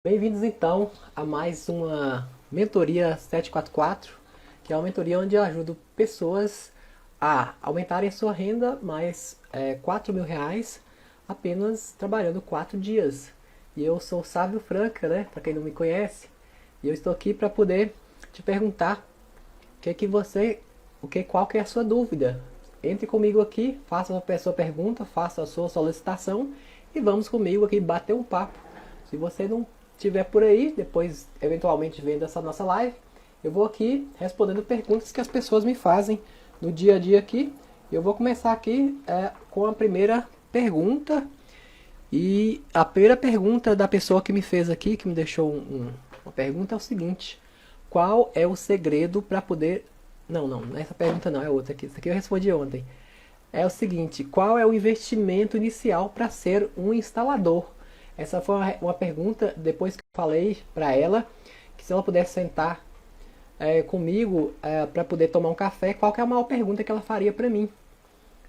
Bem-vindos então a mais uma mentoria 744, que é uma mentoria onde eu ajudo pessoas a aumentarem a sua renda mais R$ 4.000 apenas trabalhando 4 dias. E eu sou o Sávio Franca, né? Para quem não me conhece, e eu estou aqui para poder te perguntar qual que é a sua dúvida. Entre comigo aqui, faça a sua pergunta, faça a sua solicitação e vamos comigo aqui bater um papo. Se você não estiver por aí, depois eventualmente vendo essa nossa live, eu vou aqui respondendo perguntas que as pessoas me fazem no dia a dia aqui. Eu vou começar aqui com a primeira pergunta. E a primeira pergunta da pessoa que me fez aqui, que me deixou uma pergunta, é o seguinte: qual é o segredo para poder. Não, não, essa pergunta não, é outra aqui. Isso aqui eu respondi ontem. É o seguinte: qual é o investimento inicial para ser um instalador? Essa foi uma pergunta, depois que eu falei para ela, que se ela pudesse sentar comigo para poder tomar um café, qual que é a maior pergunta que ela faria para mim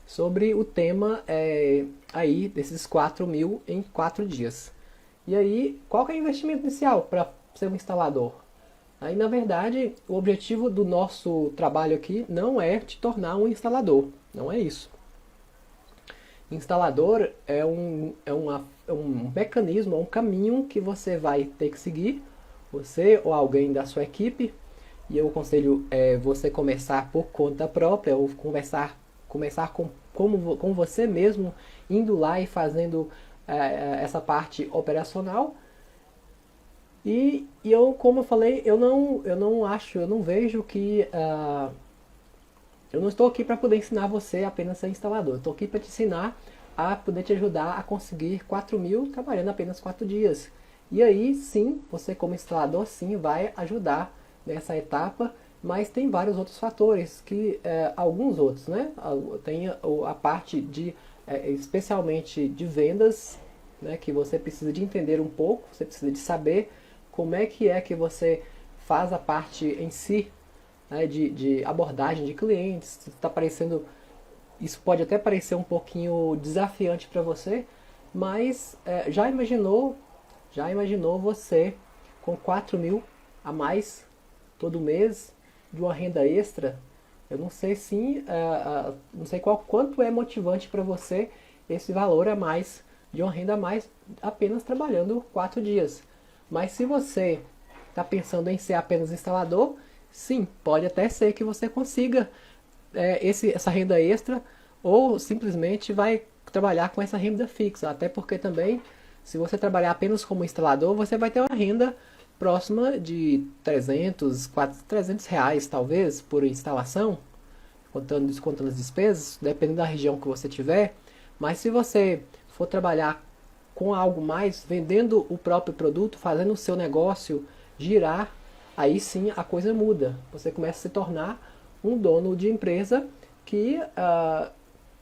sobre o tema aí desses 4.000 em 4 dias. E aí, qual que é o investimento inicial para ser um instalador? Aí, na verdade, o objetivo do nosso trabalho aqui não é te tornar um instalador, não é isso. Instalador é um mecanismo, é um caminho que você vai ter que seguir, você ou alguém da sua equipe, e eu aconselho você começar por conta própria, ou começar com você mesmo, indo lá e fazendo essa parte operacional. E eu, como eu falei, eu não vejo que eu não estou aqui para poder ensinar você apenas a ser instalador. Eu estou aqui para te ensinar a poder te ajudar a conseguir 4.000 trabalhando apenas 4 dias. E aí sim, você como instalador sim vai ajudar nessa etapa, mas tem vários outros fatores, alguns outros, né? Tem a parte de, especialmente de vendas, né? Que você precisa de entender um pouco, você precisa de saber como é que você faz a parte em si, né, de abordagem de clientes. Tá parecendo, isso pode até parecer um pouquinho desafiante para você, mas já imaginou você com 4.000 a mais todo mês de uma renda extra? Eu não sei não sei quanto é motivante para você esse valor a mais de uma renda a mais apenas trabalhando 4 dias. Mas se você está pensando em ser apenas instalador, sim, pode até ser que você consiga essa renda extra, ou simplesmente vai trabalhar com essa renda fixa. Até porque também, se você trabalhar apenas como instalador, você vai ter uma renda próxima de 300, 400, R$ 300 talvez por instalação, descontando as despesas, dependendo da região que você tiver. Mas se você for trabalhar com algo mais, vendendo o próprio produto, fazendo o seu negócio girar, aí sim a coisa muda. Você começa a se tornar um dono de empresa que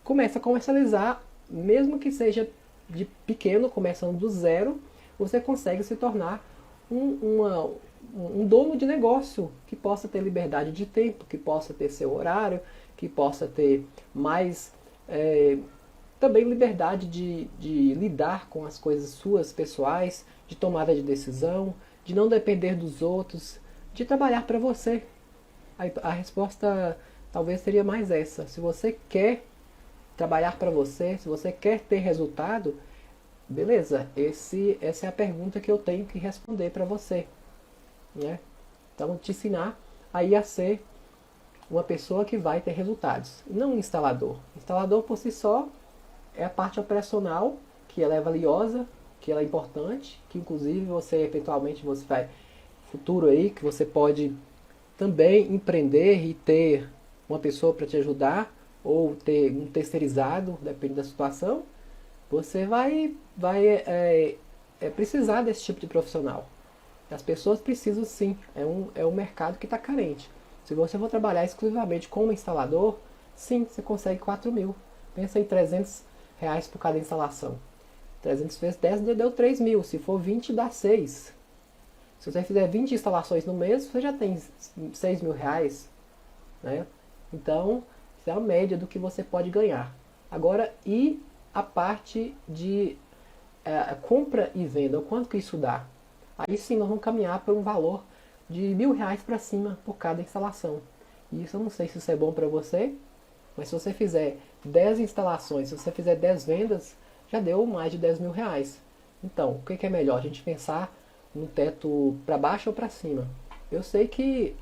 começa a comercializar, mesmo que seja de pequeno, começando do zero, você consegue se tornar um dono de negócio que possa ter liberdade de tempo, que possa ter seu horário, que possa ter mais também liberdade de lidar com as coisas suas pessoais, de tomada de decisão, de não depender dos outros, de trabalhar para você. A resposta talvez seria mais essa. Se você quer trabalhar para você, se você quer ter resultado, beleza, essa é a pergunta que eu tenho que responder para você, né? Então, te ensinar aí a ser uma pessoa que vai ter resultados, não um instalador. Instalador por si só é a parte operacional, que ela é valiosa, que ela é importante, que inclusive você eventualmente você vai futuro aí, que você pode também empreender e ter uma pessoa para te ajudar, ou ter um terceirizado, depende da situação. Você vai precisar desse tipo de profissional. As pessoas precisam sim, é um mercado que está carente. Se você for trabalhar exclusivamente como instalador, sim, você consegue 4.000. Pensa em R$ 300 por cada instalação. 300 vezes 10 deu 3.000. Se for 20, dá 6. Se você fizer 20 instalações no mês, você já tem R$ 6.000. Né? Então, isso é a média do que você pode ganhar. Agora, e a parte de compra e venda? O quanto que isso dá? aí sim nós vamos caminhar para um valor de R$ 1.000 para cima por cada instalação. E isso eu não sei se isso é bom para você, mas se você fizer 10 instalações, se você fizer 10 vendas, já deu mais de R$ 10.000. Então, o que é melhor? A gente pensar no teto para baixo ou para cima? Eu sei que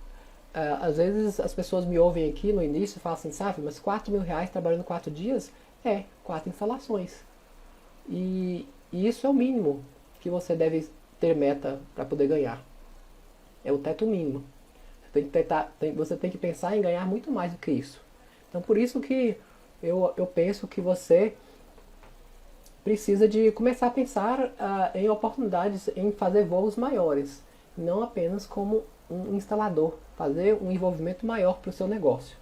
às vezes as pessoas me ouvem aqui no início e falam assim, sabe, mas R$ 4.000 trabalhando 4 dias? 4 instalações. E isso é o mínimo que você deve ter meta para poder ganhar. É o teto mínimo. Você tem que pensar em ganhar muito mais do que isso. Então por isso que eu penso que você precisa de começar a pensar em oportunidades em fazer voos maiores. Não apenas como um instalador. Fazer um envolvimento maior para o seu negócio.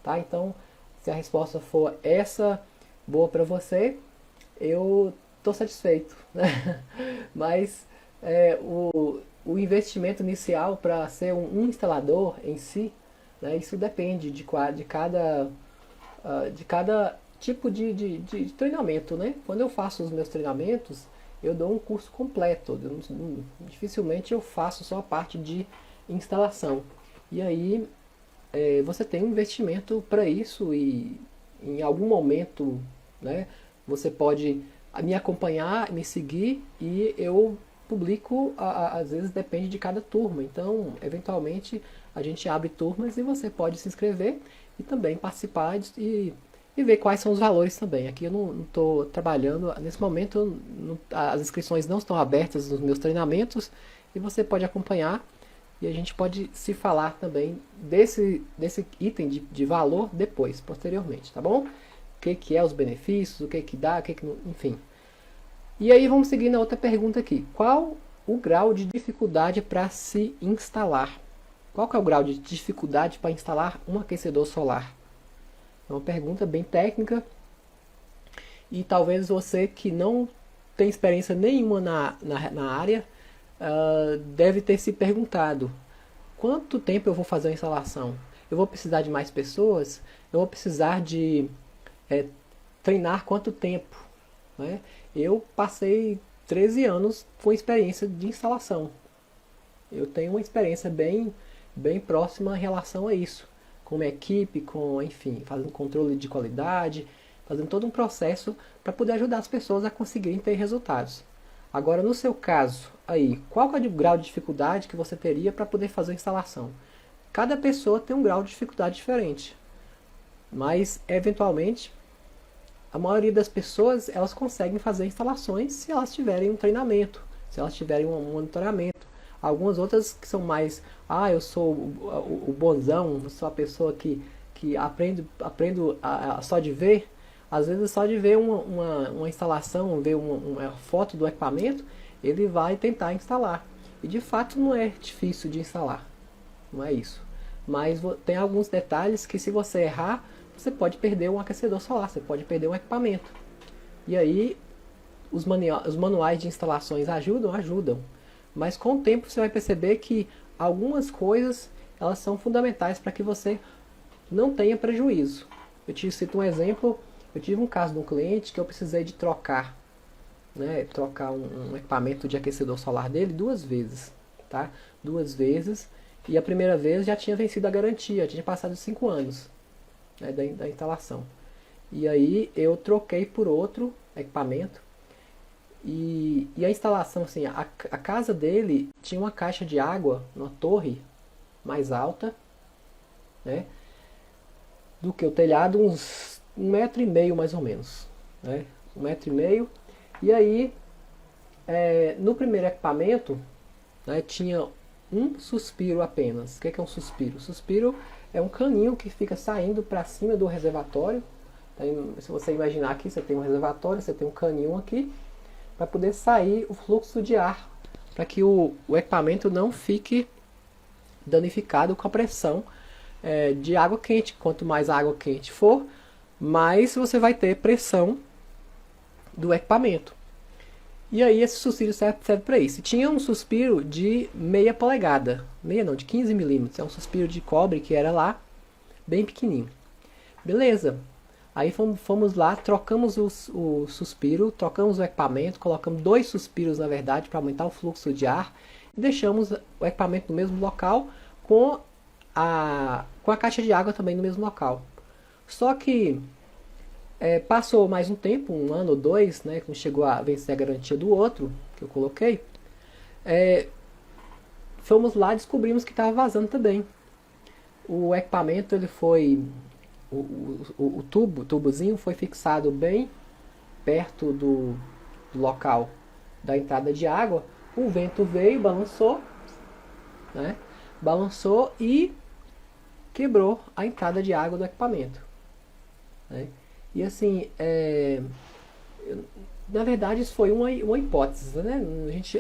Tá? Então, se a resposta for essa boa para você, eu estou satisfeito. Né? Mas o investimento inicial para ser um instalador em si, né, isso depende de cada tipo de treinamento. Né? Quando eu faço os meus treinamentos, eu dou um curso completo. Dificilmente eu faço só a parte de instalação. E aí você tem um investimento para isso e em algum momento, né, você pode me acompanhar, me seguir e eu publico, às vezes depende de cada turma. Então, eventualmente, a gente abre turmas e você pode se inscrever e também participar e ver quais são os valores também. Aqui eu não estou trabalhando, nesse momento as inscrições não estão abertas nos meus treinamentos e você pode acompanhar e a gente pode se falar também desse item de valor depois, posteriormente, tá bom? O que é os benefícios, o que dá, enfim. E aí vamos seguir na outra pergunta aqui. Qual o grau de dificuldade para se instalar? Qual que é o grau de dificuldade para instalar um aquecedor solar? É uma pergunta bem técnica e talvez você que não tem experiência nenhuma na área deve ter se perguntado: quanto tempo eu vou fazer a instalação? Eu vou precisar de mais pessoas? Eu vou precisar de treinar quanto tempo? Né? Eu passei 13 anos com experiência de instalação. Eu tenho uma experiência bem próxima em relação a isso. Com uma equipe, enfim, fazendo controle de qualidade, fazendo todo um processo para poder ajudar as pessoas a conseguirem ter resultados. Agora, no seu caso, aí, qual é o grau de dificuldade que você teria para poder fazer a instalação? Cada pessoa tem um grau de dificuldade diferente. Mas, eventualmente, a maioria das pessoas, elas conseguem fazer instalações se elas tiverem um treinamento, se elas tiverem um monitoramento. Algumas outras que são mais, eu sou o bonzão, sou a pessoa que aprendo só de ver. Às vezes só de ver uma instalação, ver uma foto do equipamento, ele vai tentar instalar. E de fato não é difícil de instalar, não é isso. Mas tem alguns detalhes que se você errar, você pode perder um aquecedor solar, você pode perder um equipamento. E aí os manuais de instalações ajudam. Mas com o tempo você vai perceber que algumas coisas elas são fundamentais para que você não tenha prejuízo. Eu te cito um exemplo. Eu tive um caso de um cliente que eu precisei de trocar um equipamento de aquecedor solar dele 2 vezes. Tá? 2 vezes. E a primeira vez já tinha vencido a garantia, tinha passado 5 anos, né, da instalação. E aí eu troquei por outro equipamento. E a instalação, assim, a casa dele tinha uma caixa de água, uma torre mais alta, né, do que o telhado, uns 1,5 m mais ou menos. Né, 1,5 m. E aí, no primeiro equipamento, né, tinha um suspiro apenas. O que é um suspiro? Suspiro é um caninho que fica saindo para cima do reservatório. Então, se você imaginar aqui, você tem um reservatório, você tem um caninho aqui, para poder sair o fluxo de ar, para que o equipamento não fique danificado com a pressão de água quente. Quanto mais água quente for, mais você vai ter pressão do equipamento. E aí esse suspiro serve para isso. E tinha um suspiro de meia polegada, de 15 milímetros. É um suspiro de cobre que era lá, bem pequenininho. Beleza. Aí fomos lá, trocamos o suspiro, trocamos o equipamento, colocamos 2 suspiros na verdade para aumentar o fluxo de ar. e deixamos o equipamento no mesmo local com a caixa de água também no mesmo local. Só que passou mais um tempo, um ano ou dois, né, quando chegou a vencer a garantia do outro, que eu coloquei, fomos lá e descobrimos que estava vazando também. O equipamento, ele foi, o tubozinho foi fixado bem perto do local da entrada de água. O vento veio, balançou, né, balançou e quebrou a entrada de água do equipamento, né? E assim, na verdade isso foi uma hipótese, né?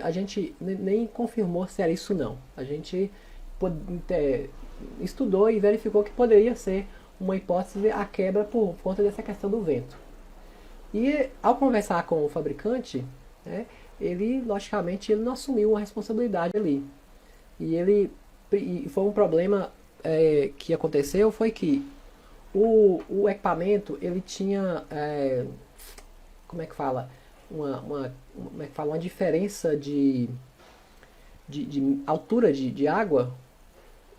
A gente nem confirmou se era isso não. A gente estudou e verificou que poderia ser uma hipótese a quebra por conta dessa questão do vento. E ao conversar com o fabricante, né, ele logicamente ele não assumiu uma responsabilidade ali. E foi um problema que aconteceu, foi que o equipamento ele tinha como é que fala uma diferença de altura de água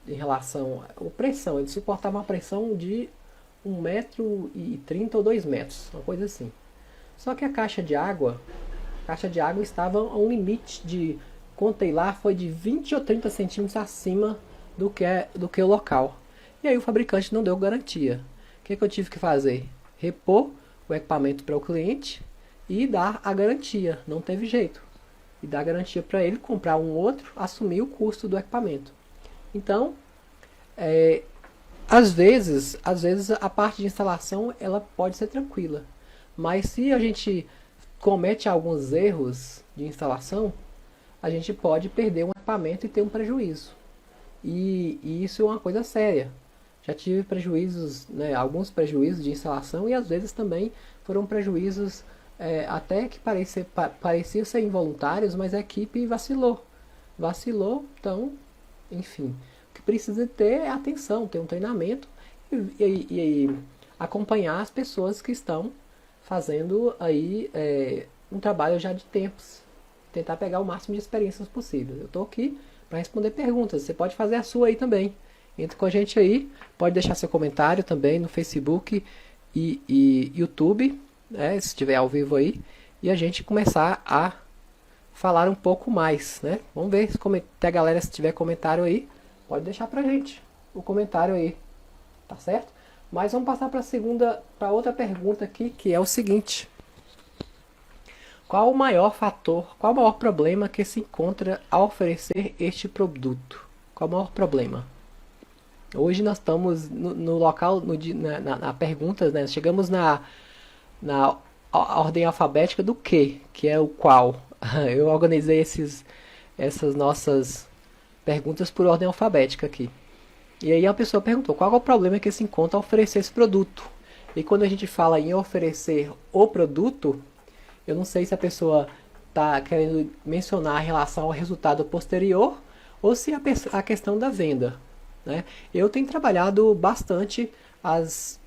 em relação à pressão. Ele suportava uma pressão de 1,30 m ou 2 metros, uma coisa assim. Só que a caixa de água estava a um limite de, contei lá, foi de 20 ou 30 centímetros acima do que o local. E aí o fabricante não deu garantia. O que eu tive que fazer? Repor o equipamento para o cliente e dar a garantia. Não teve jeito. E dar a garantia para ele, comprar um outro, assumir o custo do equipamento. Então, às vezes a parte de instalação ela pode ser tranquila. Mas se a gente comete alguns erros de instalação, a gente pode perder um equipamento e ter um prejuízo. E isso é uma coisa séria. Já tive prejuízos, né, alguns prejuízos de instalação e às vezes também foram prejuízos até que pareciam ser involuntários, mas a equipe vacilou. Então, enfim. O que precisa ter é atenção, ter um treinamento e acompanhar as pessoas que estão fazendo aí um trabalho já de tempos. Tentar pegar o máximo de experiências possível. Eu estou aqui para responder perguntas. Você pode fazer a sua aí também. Entre com a gente aí. Pode deixar seu comentário também no Facebook e YouTube, né, se estiver ao vivo aí. E a gente começar a falar um pouco mais, né? Vamos ver se a galera, se tiver comentário aí, pode deixar pra gente o comentário aí. Tá certo? Mas vamos passar para outra pergunta aqui, que é o seguinte: qual o maior problema que se encontra ao oferecer este produto? Qual o maior problema? Hoje nós estamos no local, na pergunta, né? Chegamos na ordem alfabética do que é o qual. Eu organizei essas nossas perguntas por ordem alfabética aqui. E aí a pessoa perguntou qual é o problema que se encontra ao oferecer esse produto. E quando a gente fala em oferecer o produto, eu não sei se a pessoa está querendo mencionar em relação ao resultado posterior ou se a questão da venda, né? Eu tenho trabalhado bastante as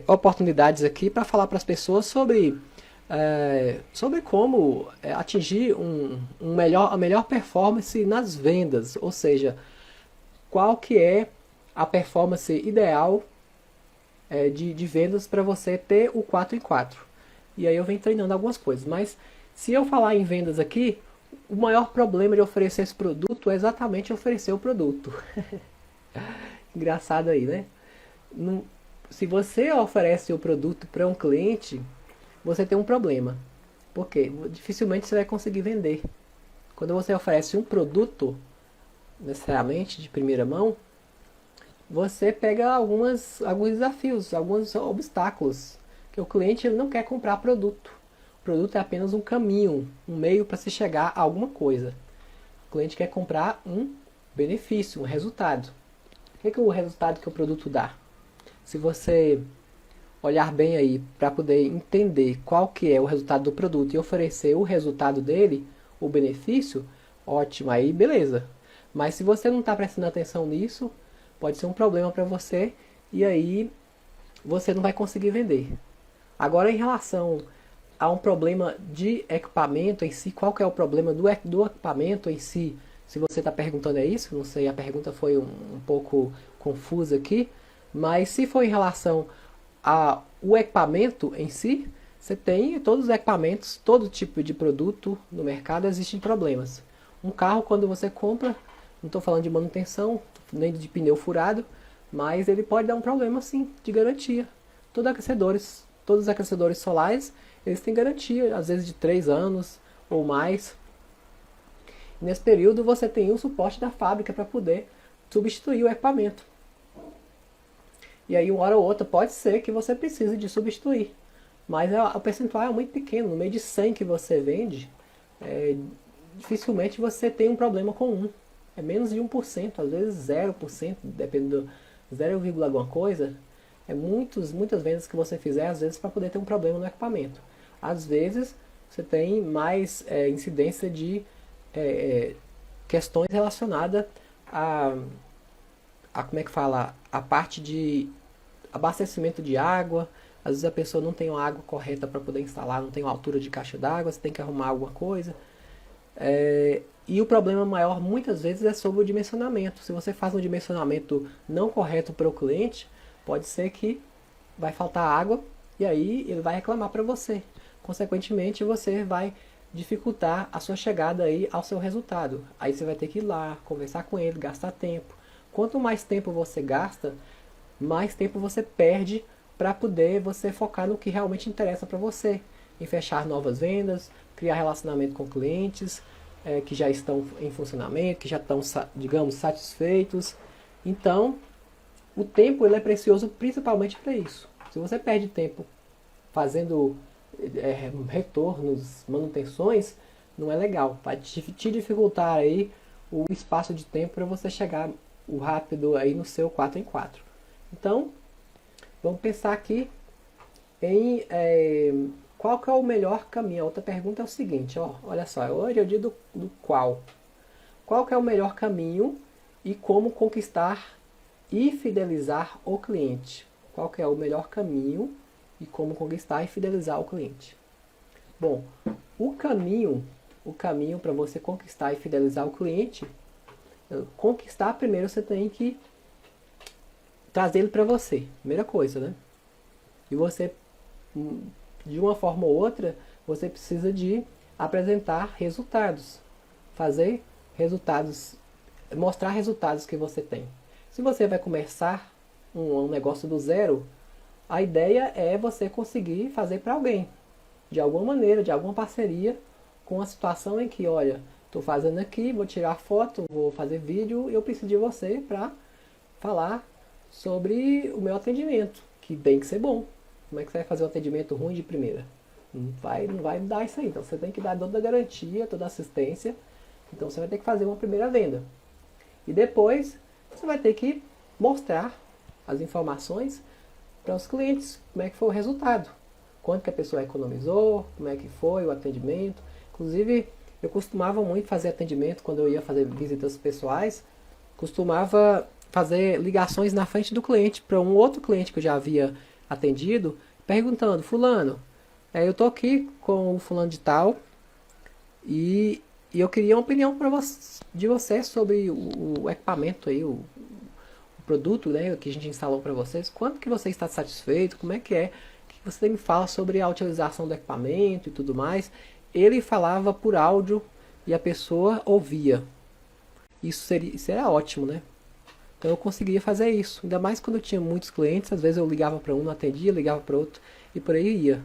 oportunidades aqui para falar para as pessoas sobre como atingir a melhor performance nas vendas, ou seja, qual que é a performance ideal de vendas para você ter o 4 em 4. E aí eu venho treinando algumas coisas, mas se eu falar em vendas aqui, o maior problema de oferecer esse produto é exatamente oferecer o produto. Engraçado aí, né? Se você oferece o produto para um cliente, você tem um problema. Por quê? Dificilmente você vai conseguir vender. Quando você oferece um produto, necessariamente de primeira mão, você pega alguns desafios, alguns obstáculos. Que o cliente ele não quer comprar produto. O produto é apenas um caminho, um meio para se chegar a alguma coisa. O cliente quer comprar um benefício, um resultado. O que é o resultado que o produto dá? Se você olhar bem aí para poder entender qual que é o resultado do produto e oferecer o resultado dele, o benefício, ótimo, aí beleza. Mas se você não está prestando atenção nisso, pode ser um problema para você e aí você não vai conseguir vender. Agora, em relação a um problema de equipamento em si, qual que é o problema do equipamento em si? Se você está perguntando é isso, não sei, a pergunta foi um pouco confusa aqui, mas se for em relação ao equipamento em si, você tem todos os equipamentos, todo tipo de produto no mercado existem problemas. Um carro, quando você compra, não estou falando de manutenção, nem de pneu furado, mas ele pode dar um problema sim, de garantia. Todos os aquecedores solares, eles têm garantia, às vezes de 3 anos ou mais. Nesse período você tem o suporte da fábrica para poder substituir o equipamento. E aí uma hora ou outra pode ser que você precise de substituir. Mas o percentual é muito pequeno. No meio de 100 que você vende, dificilmente você tem um problema com um. É menos de 1%, às vezes 0%, dependendo do 0, alguma coisa. É muitas vendas que você fizer, às vezes, para poder ter um problema no equipamento. Às vezes, você tem mais incidência de questões relacionadas como é que fala? A parte de abastecimento de água. Às vezes a pessoa não tem a água correta para poder instalar, não tem uma altura de caixa d'água, você tem que arrumar alguma coisa. E o problema maior muitas vezes é sobre o dimensionamento. Se você faz um dimensionamento não correto para o cliente, pode ser que vai faltar água e aí ele vai reclamar para você. Consequentemente, você vai dificultar a sua chegada aí ao seu resultado. Aí você vai ter que ir lá, conversar com ele, gastar tempo. Quanto mais tempo você gasta, mais tempo você perde para poder você focar no que realmente interessa para você. Em fechar novas vendas, criar relacionamento com clientes que já estão em funcionamento, que já estão, digamos, satisfeitos. Então, o tempo ele é precioso principalmente para isso. Se você perde tempo fazendo retornos, manutenções, não é legal. Vai te dificultar aí o espaço de tempo para você chegar o rápido aí no seu 4x4. Então, vamos pensar aqui em qual que é o melhor caminho. A outra pergunta é o seguinte, olha só, hoje é o dia do qual. Qual que é o melhor caminho e como conquistar e fidelizar o cliente? Qual que é o melhor caminho e como conquistar e fidelizar o cliente? Bom, o caminho para você conquistar e fidelizar o cliente, conquistar primeiro você tem que trazer ele para você, primeira coisa, né? E você, de uma forma ou outra, você precisa de apresentar resultados, fazer resultados, mostrar resultados que você tem. Se você vai começar um negócio do zero, a ideia é você conseguir fazer para alguém, de alguma maneira, de alguma parceria, com a situação em que, olha, estou fazendo aqui, vou tirar foto, vou fazer vídeo, eu preciso de você para falar sobre o meu atendimento, que tem que ser bom. Como é que você vai fazer um atendimento ruim de primeira? Não vai dar isso aí. Então você tem que dar toda a garantia, toda a assistência. Então você vai ter que fazer uma primeira venda. E depois você vai ter que mostrar as informações para os clientes, como é que foi o resultado. Quanto que a pessoa economizou, como é que foi o atendimento. Inclusive, eu costumava muito fazer atendimento quando eu ia fazer visitas pessoais. Costumava fazer ligações na frente do cliente para um outro cliente que eu já havia atendido, perguntando, fulano, eu tô aqui com o fulano de tal e eu queria uma opinião de você sobre o equipamento aí, o produto, né, que a gente instalou para vocês. Quanto que você está satisfeito? Como é que é? O que você me fala sobre a utilização do equipamento e tudo mais? Ele falava por áudio e a pessoa ouvia. Isso era ótimo, né? Então eu conseguia fazer isso. Ainda mais quando eu tinha muitos clientes, às vezes eu ligava para um, não atendia, ligava para outro e por aí ia.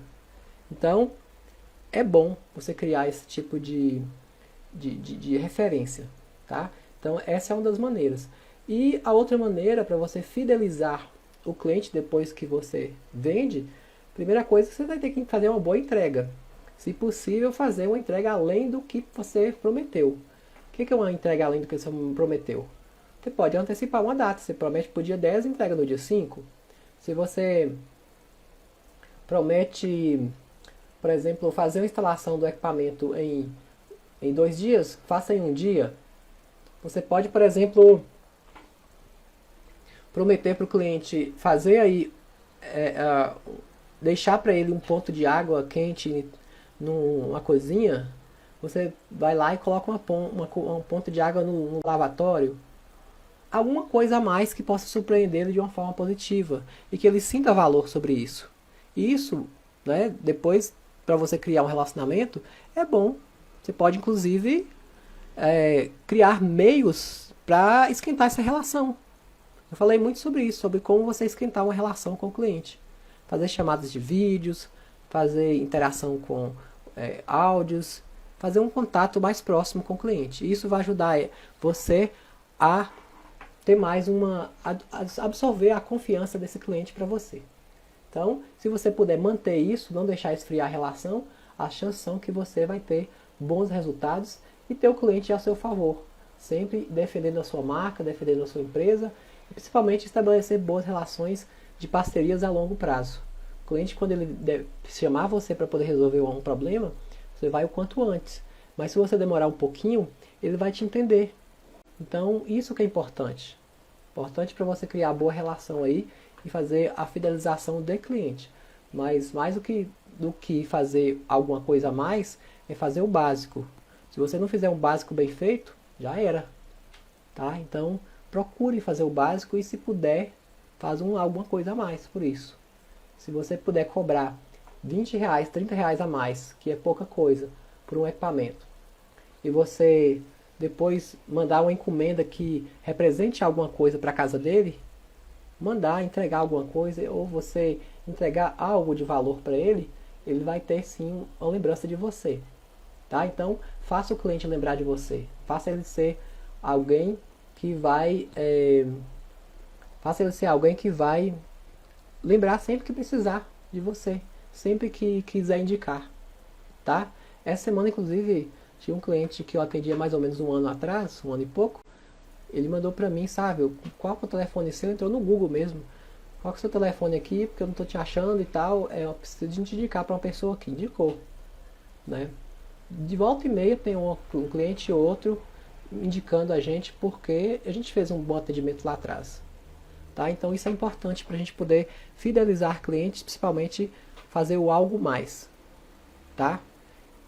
Então é bom você criar esse tipo de referência, tá? Então essa é uma das maneiras. E a outra maneira para você fidelizar o cliente depois que você vende, primeira coisa, você vai ter que fazer uma boa entrega. Se possível, fazer uma entrega além do que você prometeu. O que é uma entrega além do que você prometeu? Você pode antecipar uma data. Você promete para o dia 10, entrega no dia 5. Se você promete, por exemplo, fazer a instalação do equipamento em 2 dias, faça em 1 dia. Você pode, por exemplo, prometer para o cliente fazer aí, deixar para ele um ponto de água quente numa cozinha, você vai lá e coloca um ponto de água no lavatório, alguma coisa a mais que possa surpreendê-lo de uma forma positiva e que ele sinta valor sobre isso. E isso, né, depois, para você criar um relacionamento, é bom. Você pode, inclusive, criar meios para esquentar essa relação. Eu falei muito sobre isso, sobre como você esquentar uma relação com o cliente. Fazer chamadas de vídeos, fazer interação com áudios, fazer um contato mais próximo com o cliente. Isso vai ajudar você a ter mais absorver a confiança desse cliente para você. Então, se você puder manter isso, não deixar esfriar a relação, as chances são que você vai ter bons resultados e ter o cliente a seu favor. Sempre defendendo a sua marca, defendendo a sua empresa e principalmente estabelecer boas relações de parcerias a longo prazo. O cliente, quando ele chamar você para poder resolver um problema, você vai o quanto antes. Mas se você demorar um pouquinho, ele vai te entender. Então, isso que é importante. Importante para você criar boa relação aí e fazer a fidelização do cliente. Mas mais do que fazer alguma coisa a mais, é fazer o básico. Se você não fizer um básico bem feito, já era. Tá? Então, procure fazer o básico e se puder, faz alguma coisa a mais por isso. Se você puder cobrar R$20, R$30 a mais, que é pouca coisa, por um equipamento, e você depois mandar uma encomenda que represente alguma coisa para a casa dele, entregar alguma coisa, ou você entregar algo de valor para ele, ele vai ter sim uma lembrança de você. Tá? Então, faça o cliente lembrar de você. Faça ele ser alguém que vai lembrar sempre que precisar de você, sempre que quiser indicar, tá? Essa semana, inclusive, tinha um cliente que eu atendia mais ou menos um ano atrás, um ano e pouco, ele mandou pra mim, sabe, qual que é o telefone seu? Entrou no Google mesmo, qual que é o seu telefone aqui, porque eu não tô te achando e tal, eu preciso de te indicar pra uma pessoa que indicou, né? De volta e meia tem um cliente ou outro indicando a gente porque a gente fez um bom atendimento lá atrás. Tá? Então isso é importante para a gente poder fidelizar clientes, principalmente fazer o algo mais. Tá?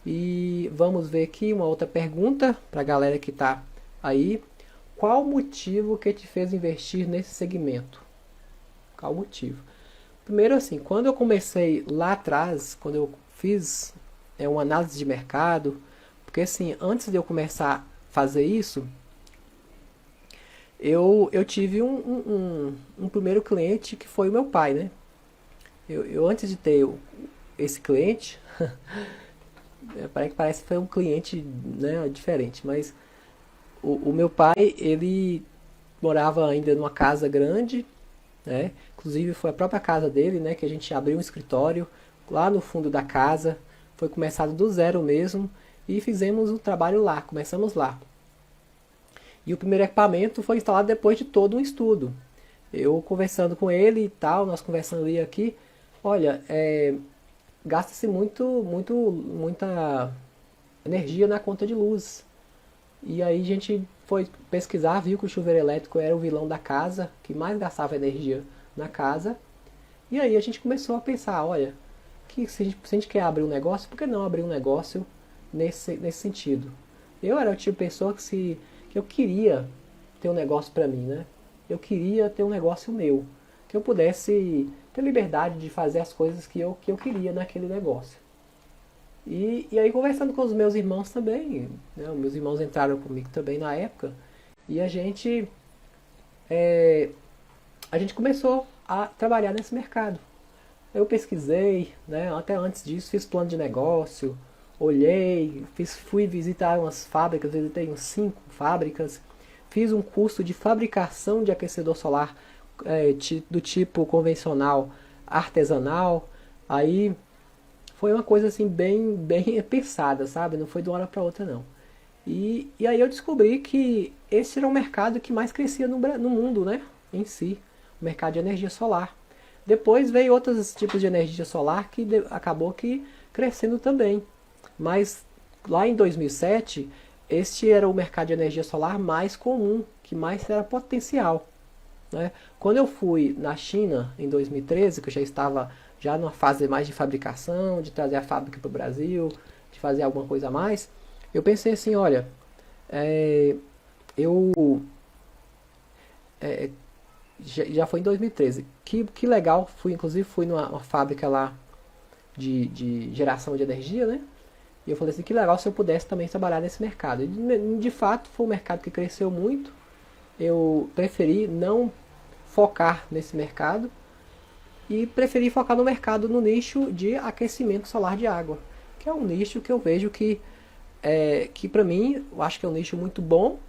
E vamos ver aqui uma outra pergunta para a galera que está aí. Qual o motivo que te fez investir nesse segmento? Qual o motivo? Primeiro assim, quando eu comecei lá atrás, quando eu fiz uma análise de mercado, porque assim, antes de eu começar a fazer isso, eu tive um primeiro cliente que foi o meu pai, né? Eu antes de ter esse cliente, parece que foi um cliente, né, diferente, mas o meu pai, ele morava ainda numa casa grande, né? Inclusive foi a própria casa dele, né, que a gente abriu um escritório lá no fundo da casa, foi começado do zero mesmo e fizemos o trabalho lá, começamos lá. E o primeiro equipamento foi instalado depois de todo um estudo. Eu conversando com ele e tal, nós conversando ali aqui, olha, gasta-se muita energia na conta de luz. E aí a gente foi pesquisar, viu que o chuveiro elétrico era o vilão da casa, que mais gastava energia na casa. E aí a gente começou a pensar, olha, que se a gente quer abrir um negócio, por que não abrir um negócio nesse sentido? Eu era o tipo de pessoa que eu queria ter um negócio para mim, né? Eu queria ter um negócio meu, que eu pudesse ter liberdade de fazer as coisas que eu queria naquele negócio. E aí conversando com os meus irmãos também, né? Os meus irmãos entraram comigo também na época, e a gente começou a trabalhar nesse mercado. Eu pesquisei, né? Até antes disso fiz plano de negócio, olhei, fui visitar umas fábricas, visitei uns 5 fábricas, fiz um curso de fabricação de aquecedor solar do tipo convencional, artesanal. Aí foi uma coisa assim bem pensada, sabe? Não foi de uma hora para outra não. E aí eu descobri que esse era o mercado que mais crescia no mundo, né? Em si, o mercado de energia solar. Depois veio outros tipos de energia solar que acabou que crescendo também. Mas lá em 2007, este era o mercado de energia solar mais comum, que mais era potencial, né? Quando eu fui na China em 2013, que eu já estava numa fase mais de fabricação, de trazer a fábrica para o Brasil, de fazer alguma coisa a mais, eu pensei assim, olha, é, eu já foi em 2013. Que legal, inclusive fui numa fábrica lá de geração de energia, né? E eu falei assim, que legal se eu pudesse também trabalhar nesse mercado. E de fato foi um mercado que cresceu muito. Eu preferi não focar nesse mercado e preferi focar no mercado no nicho de aquecimento solar de água, que é um nicho que eu vejo que para mim, eu acho que é um nicho muito bom,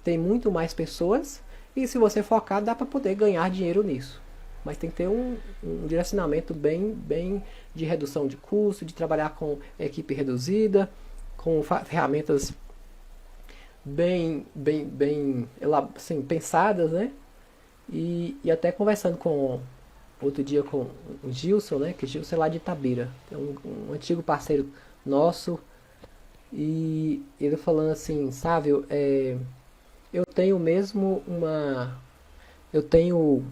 tem muito mais pessoas e se você focar dá para poder ganhar dinheiro nisso. Mas tem que ter um direcionamento bem de redução de custo, de trabalhar com equipe reduzida, com ferramentas bem assim, pensadas, né? E até conversando com outro dia com o Gilson, né? Que o Gilson é lá de Itabira, é um antigo parceiro nosso. E ele falando assim, Sávio, eu tenho mesmo eu tenho,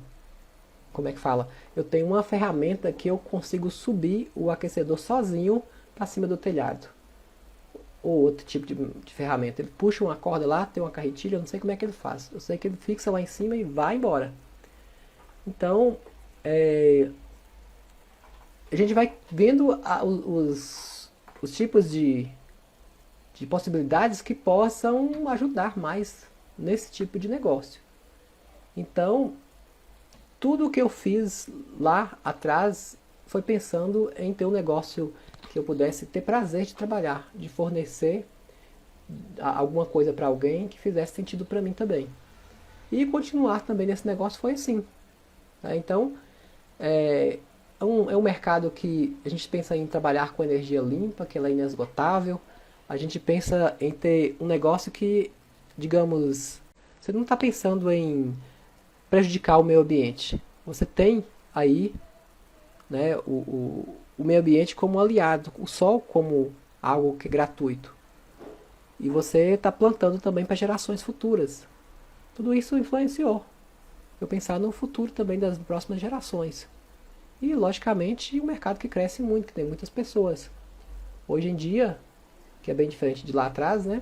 como é que fala? Eu tenho uma ferramenta que eu consigo subir o aquecedor sozinho para cima do telhado. Ou outro tipo de ferramenta. Ele puxa uma corda lá, tem uma carretilha, eu não sei como é que ele faz. Eu sei que ele fixa lá em cima e vai embora. Então, a gente vai vendo os tipos de possibilidades que possam ajudar mais nesse tipo de negócio. Então, tudo que eu fiz lá atrás foi pensando em ter um negócio que eu pudesse ter prazer de trabalhar, de fornecer alguma coisa para alguém que fizesse sentido para mim também. E continuar também nesse negócio foi assim. Tá? Então, é um mercado que a gente pensa em trabalhar com energia limpa, que ela é inesgotável. A gente pensa em ter um negócio que, digamos, você não está pensando em prejudicar o meio ambiente. Você tem aí, né, o meio ambiente como aliado, o sol como algo que é gratuito. E você está plantando também para gerações futuras. Tudo isso influenciou. Eu pensar no futuro também das próximas gerações. E, logicamente, um mercado que cresce muito, que tem muitas pessoas. Hoje em dia, que é bem diferente de lá atrás, né?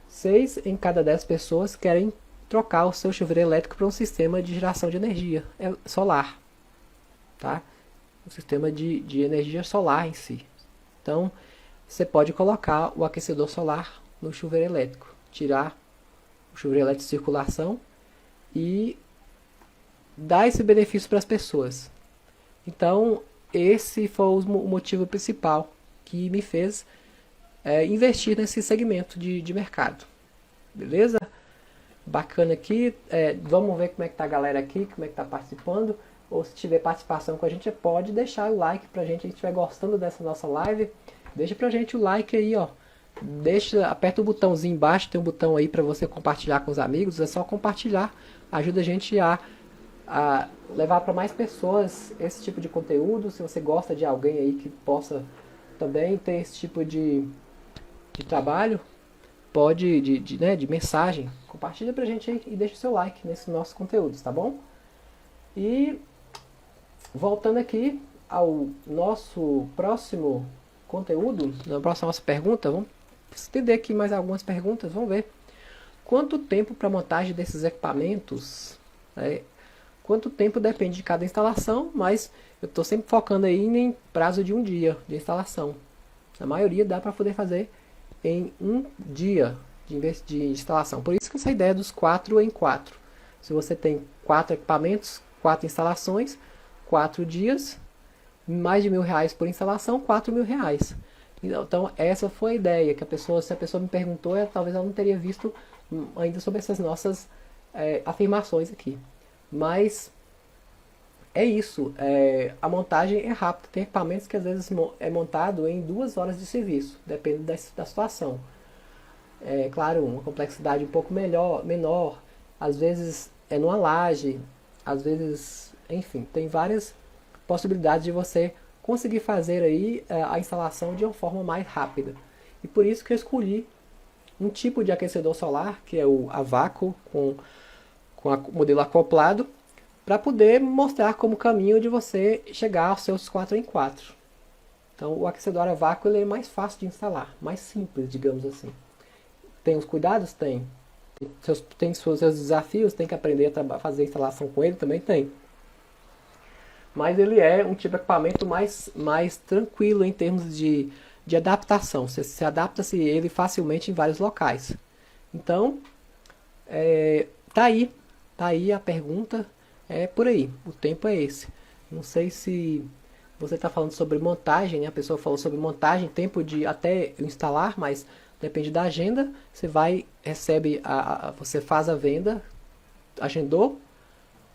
6 em cada 10 pessoas querem trocar o seu chuveiro elétrico para um sistema de geração de energia solar, tá? Um sistema de energia solar em si. Então, você pode colocar o aquecedor solar no chuveiro elétrico, tirar o chuveiro elétrico de circulação e dar esse benefício para as pessoas. Então, esse foi o motivo principal que me fez investir nesse segmento de mercado. Beleza? Bacana aqui. Vamos ver como é que tá a galera aqui, como é que tá participando. Ou se tiver participação com a gente, pode deixar o like pra gente. Se estiver gostando dessa nossa live, deixa pra gente o like aí, ó. Aperta o botãozinho embaixo, tem um botão aí para você compartilhar com os amigos. É só compartilhar. Ajuda a gente a levar para mais pessoas esse tipo de conteúdo. Se você gosta de alguém aí que possa também ter esse tipo de trabalho, pode, de mensagem, compartilha pra gente aí e deixa o seu like nesses nossos conteúdos, tá bom? E voltando aqui ao nosso próximo conteúdo, na próxima nossa pergunta, vamos estender aqui mais algumas perguntas, vamos ver. Quanto tempo para montagem desses equipamentos? Quanto tempo depende de cada instalação, mas eu estou sempre focando aí em prazo de um dia de instalação. A maioria dá para poder fazer em um dia de instalação. Por isso que essa ideia dos 4 em 4. Se você tem 4 equipamentos, 4 instalações, 4 dias, mais de R$ 1.000 por instalação, R$ 4.000. Então essa foi a ideia, que se a pessoa me perguntou, talvez ela não teria visto ainda sobre essas nossas afirmações aqui. Mas é isso, a montagem é rápida. Tem equipamentos que às vezes é montado em 2 horas de serviço, depende da situação. Claro, uma complexidade um pouco menor, às vezes é numa laje, às vezes, enfim, tem várias possibilidades de você conseguir fazer aí a instalação de uma forma mais rápida. E por isso que eu escolhi um tipo de aquecedor solar, que é a vácuo com o modelo acoplado, para poder mostrar como caminho de você chegar aos seus 4 em 4. Então o aquecedor a vácuo ele é mais fácil de instalar, mais simples, digamos assim. Tem os cuidados? Tem. Tem seus desafios, tem que aprender a fazer a instalação com ele, também tem. Mas ele é um tipo de equipamento mais tranquilo em termos de adaptação. Você se adapta-se ele facilmente em vários locais. Então, tá aí a pergunta, é por aí, o tempo é esse. Não sei se você está falando sobre montagem, né? A pessoa falou sobre montagem, tempo de até eu instalar, mas depende da agenda. Você vai, recebe, você faz a venda, agendou,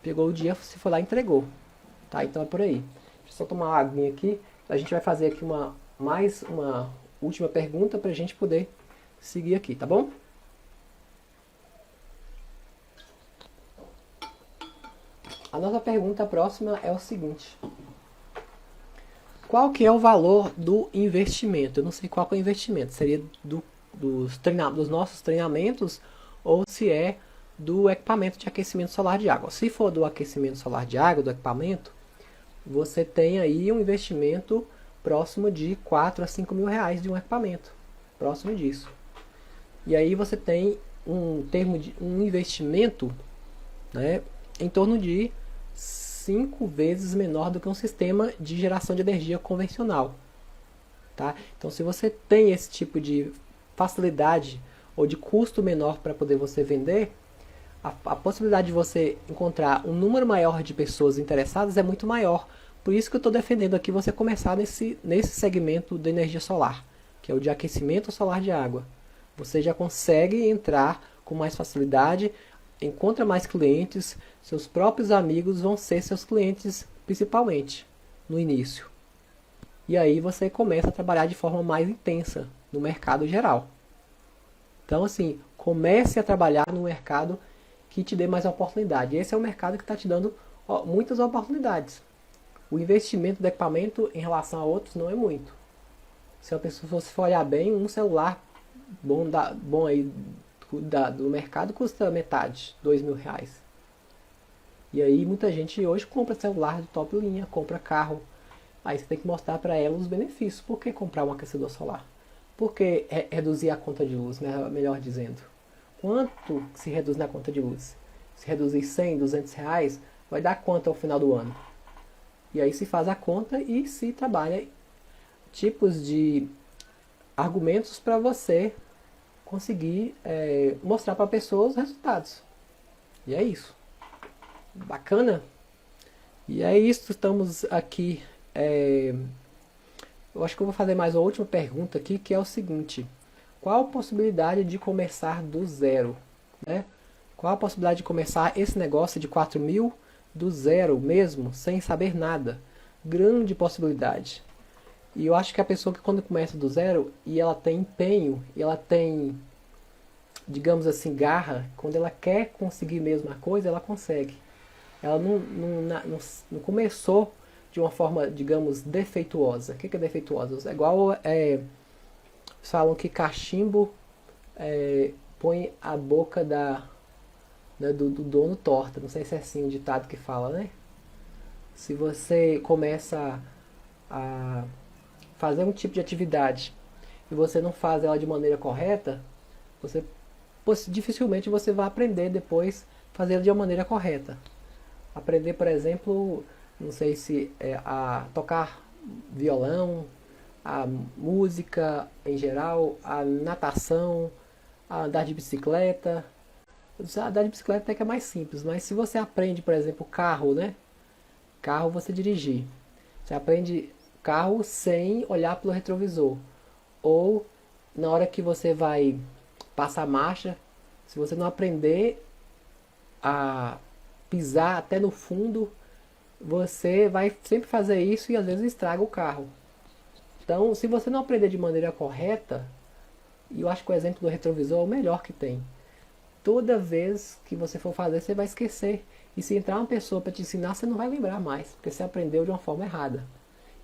pegou o dia, você foi lá e entregou. Tá? Então é por aí. Deixa eu só tomar uma aguinha aqui. A gente vai fazer aqui mais uma última pergunta para a gente poder seguir aqui, tá bom? A nossa pergunta próxima é o seguinte: qual que é o valor do investimento? Eu não sei qual que é o investimento. Seria dos nossos treinamentos ou se é do equipamento de aquecimento solar de água. Se for do aquecimento solar de água, do equipamento, você tem aí um investimento próximo de 4 a 5 mil reais de um equipamento. Próximo disso. E aí você tem um investimento, né, em torno de 5 vezes menor do que um sistema de geração de energia convencional. Tá? Então se você tem esse tipo de facilidade ou de custo menor para poder você vender, a possibilidade de você encontrar um número maior de pessoas interessadas é muito maior. Por isso que eu estou defendendo aqui você começar nesse segmento da energia solar, que é o de aquecimento solar de água. Você já consegue entrar com mais facilidade, encontra mais clientes, seus próprios amigos vão ser seus clientes principalmente no início. E aí você começa a trabalhar de forma mais intensa no mercado geral. Então assim, comece a trabalhar no mercado que te dê mais oportunidade. Esse é o mercado que está te dando muitas oportunidades. O investimento do equipamento em relação a outros não é muito. Se a pessoa for olhar bem, um celular bom aí do mercado custa metade, 2 mil reais. E aí muita gente hoje compra celular de top linha, compra carro. Aí você tem que mostrar para ela os benefícios. Por que comprar um aquecedor solar? Por que reduzir a conta de luz, melhor dizendo? Quanto se reduz na conta de luz? Se reduzir 100, 200 reais, vai dar quanto ao final do ano? E aí se faz a conta e se trabalha tipos de argumentos para você conseguir mostrar para a pessoa os resultados. E é isso. Bacana? E é isso, estamos aqui. Eu acho que eu vou fazer mais uma última pergunta aqui, que é o seguinte: qual a possibilidade de começar do zero? Né? Qual a possibilidade de começar esse negócio de 4 mil do zero mesmo, sem saber nada? Grande possibilidade. E eu acho que a pessoa que quando começa do zero e ela tem empenho, e ela tem, digamos assim, garra, quando ela quer conseguir mesmo a coisa, ela consegue. Ela não começou de uma forma, digamos, defeituosa. O que é defeituosa? É igual falam que cachimbo põe a boca do dono torta. Não sei se é assim o ditado que fala, né? Se você começa a fazer um tipo de atividade e você não faz ela de maneira correta, dificilmente você vai aprender depois fazer ela de uma maneira correta. Aprender, por exemplo, não sei se a tocar violão, a música em geral, a natação, a andar de bicicleta. Andar de bicicleta até que é mais simples, mas se você aprende, por exemplo, carro, né? Carro você dirigir. Você aprende carro sem olhar pelo retrovisor. Ou na hora que você vai passar marcha, se você não aprender a pisar até no fundo, você vai sempre fazer isso e às vezes estraga o carro. Então, se você não aprender de maneira correta, e eu acho que o exemplo do retrovisor é o melhor que tem. Toda vez que você for fazer, você vai esquecer. E se entrar uma pessoa para te ensinar, você não vai lembrar mais, porque você aprendeu de uma forma errada.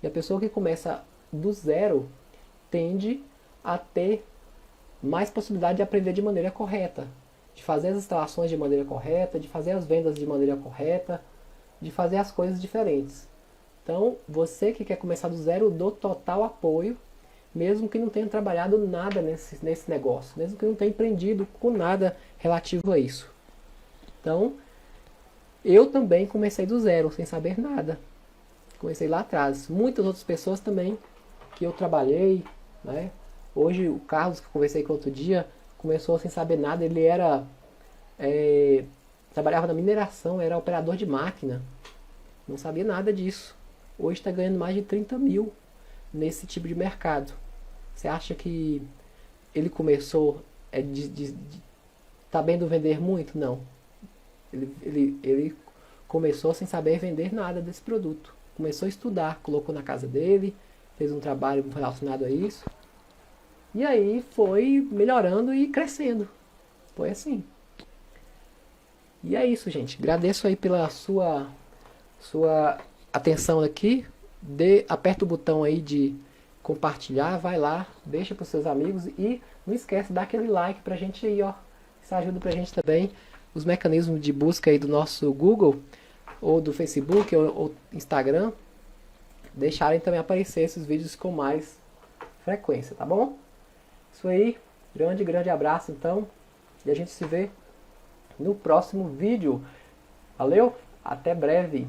E a pessoa que começa do zero tende a ter mais possibilidade de aprender de maneira correta, de fazer as instalações de maneira correta, de fazer as vendas de maneira correta, de fazer as coisas diferentes. Então, você que quer começar do zero, eu dou total apoio, mesmo que não tenha trabalhado nada nesse negócio, mesmo que não tenha empreendido com nada relativo a isso. Então, eu também comecei do zero, sem saber nada. Comecei lá atrás. Muitas outras pessoas também que eu trabalhei, né? Hoje o Carlos, que eu conversei com outro dia, começou sem saber nada. Ele era trabalhava na mineração, era operador de máquina. Não sabia nada disso. Hoje está ganhando mais de 30 mil nesse tipo de mercado. Você acha que ele começou sabendo vender muito? Não. Ele começou sem saber vender nada desse produto. Começou a estudar, colocou na casa dele, fez um trabalho relacionado a isso. E aí foi melhorando e crescendo. Foi assim. E é isso, gente. Agradeço aí pela sua atenção aqui. Aperta o botão aí de compartilhar, vai lá, deixa para os seus amigos e não esquece de dar aquele like pra gente aí, ó. Isso ajuda pra gente também. Os mecanismos de busca aí do nosso Google ou do Facebook ou Instagram deixarem também aparecer esses vídeos com mais frequência, tá bom? Isso aí, grande abraço então, e a gente se vê no próximo vídeo. Valeu, até breve!